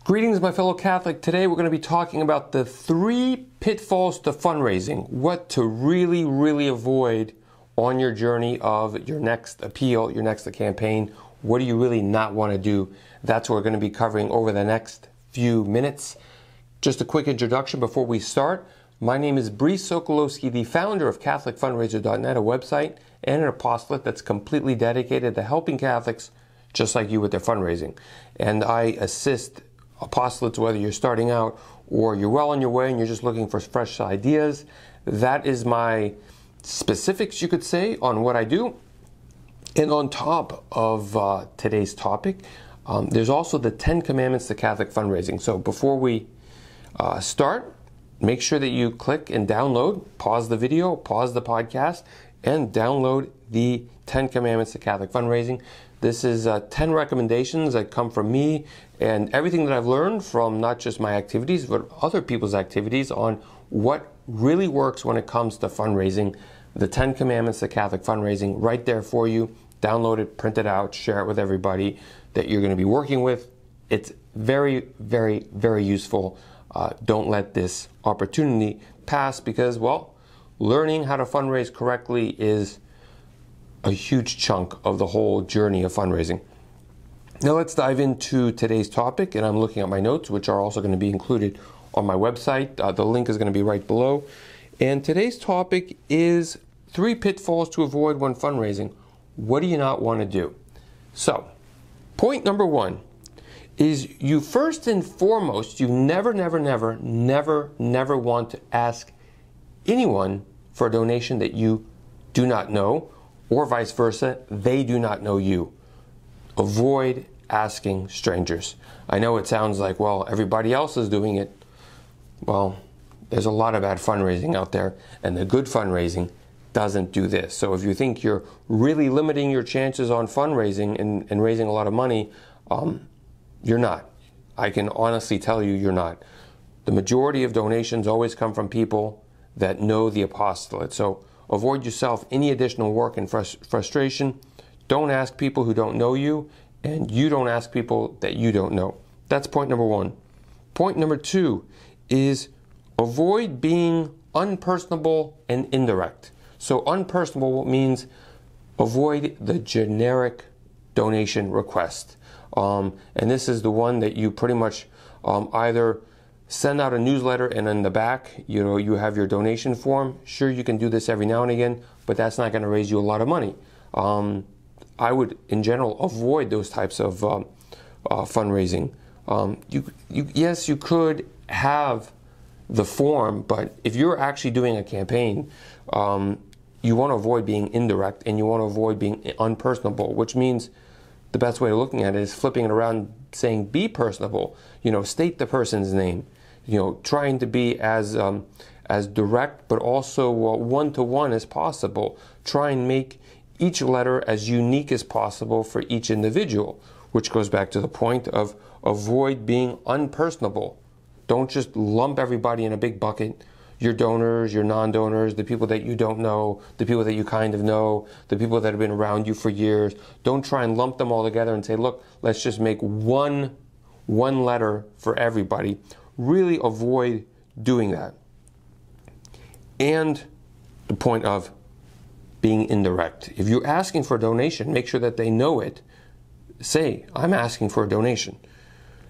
Greetings, my fellow Catholic. Today we're going to be talking about the 3 pitfalls to fundraising, what to really avoid on your journey of your next appeal, your next campaign. What do you really not want to do? That's what we're going to be covering over the next few minutes. Just a quick introduction before we start. My name is Brice Sokolowski, the founder of CatholicFundraiser.net, a website and an apostolate that's completely dedicated to helping Catholics just like you with their fundraising. And I assist apostolates, whether you're starting out or you're well on your way and you're just looking for fresh ideas. That is my specifics, you could say, on what I do. And on top of today's topic, there's also the 10 Commandments to Catholic Fundraising. So before we start, make sure that you click and download, pause the video, pause the podcast, and download the 10 Commandments to Catholic Fundraising. This is 10 recommendations that come from me and everything that I've learned from not just my activities, but other people's activities on what really works when it comes to fundraising. The 10 Commandments to Catholic Fundraising right there for you. Download it, print it out, share it with everybody that you're going to be working with. It's very useful. Don't let this opportunity pass because, well, learning how to fundraise correctly is a huge chunk of the whole journey of fundraising. Now let's dive into today's topic, and I'm looking at my notes, which are also going to be included on my website. The link is going to be right below. And today's topic is 3 pitfalls to avoid when fundraising. What do you not want to do? So, point number 1 is you first and foremost, you never want to ask anyone for a donation that you do not know, or vice versa, they do not know you. Avoid asking strangers. I know it sounds like, well, everybody else is doing it. Well, there's a lot of bad fundraising out there, and the good fundraising doesn't do this. So if you think you're really limiting your chances on fundraising and raising a lot of money, you're not. I can honestly tell you you're not. The majority of donations always come from people that know the apostolate. So avoid yourself any additional work and frustration. Don't ask people who don't know you, and you don't ask people that you don't know. That's point number 1. Point number 2 is avoid being unpersonable and indirect. So unpersonable means avoid the generic donation request. And this is the one that you pretty much either send out a newsletter and in the back, you have your donation form. Sure, you can do this every now and again, but that's not going to raise you a lot of money. I would, in general, avoid those types of fundraising. Yes, you could have the form, but if you're actually doing a campaign, you want to avoid being indirect and you want to avoid being unpersonable, which means the best way of looking at it is flipping it around, saying be personable. State the person's name. Trying to be as direct, but also one-to-one as possible. Try and make each letter as unique as possible for each individual, which goes back to the point of avoid being unpersonable. Don't just lump everybody in a big bucket. Your donors, your non-donors, the people that you don't know, the people that you kind of know, the people that have been around you for years. Don't try and lump them all together and say, look, let's just make one letter for everybody. Really avoid doing that. And the point of being indirect. If you're asking for a donation, make sure that they know it. Say, I'm asking for a donation.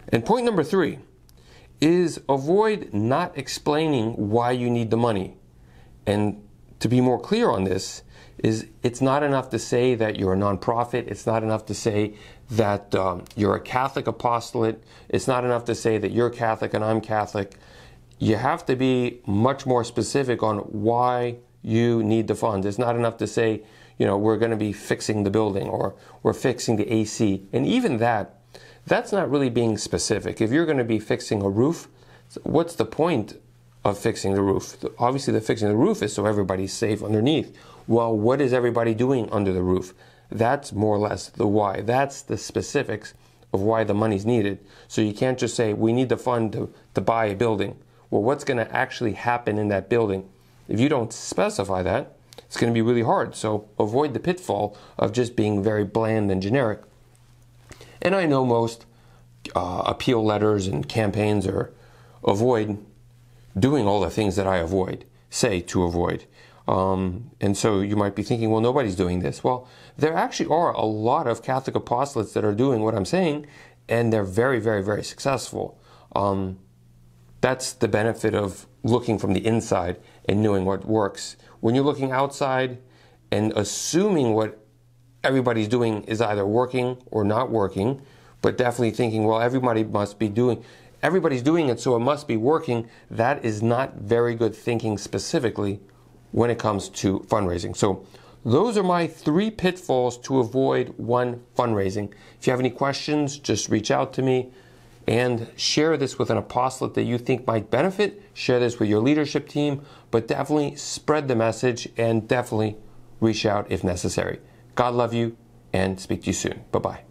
And point number 3 is avoid not explaining why you need the money. And to be more clear on this, it's not enough to say that you're a nonprofit. It's not enough to say that you're a Catholic apostolate. It's not enough to say that you're Catholic and I'm Catholic. You have to be much more specific on why you need the funds. It's not enough to say, we're going to be fixing the building or we're fixing the AC. And even that's not really being specific. If you're going to be fixing a roof, what's the point of fixing the roof? Obviously, the fixing the roof is so everybody's safe underneath. Well, what is everybody doing under the roof? That's more or less the why. That's the specifics of why the money's needed. So you can't just say, we need the fund to buy a building. Well, what's going to actually happen in that building? If you don't specify that, it's going to be really hard. So avoid the pitfall of just being very bland and generic. And I know most appeal letters and campaigns, or avoid doing all the things that I say to avoid. And so you might be thinking, well, nobody's doing this. Well, there actually are a lot of Catholic apostolates that are doing what I'm saying, and they're very, very, very successful. That's the benefit of looking from the inside and knowing what works. When you're looking outside and assuming what everybody's doing is either working or not working, but definitely thinking, well, everybody's doing it, so it must be working, that is not very good thinking specifically when it comes to fundraising. So those are my 3 pitfalls to avoid when fundraising. If you have any questions, just reach out to me and share this with an apostolate that you think might benefit. Share this with your leadership team, but definitely spread the message and definitely reach out if necessary. God love you, and speak to you soon. Bye-bye.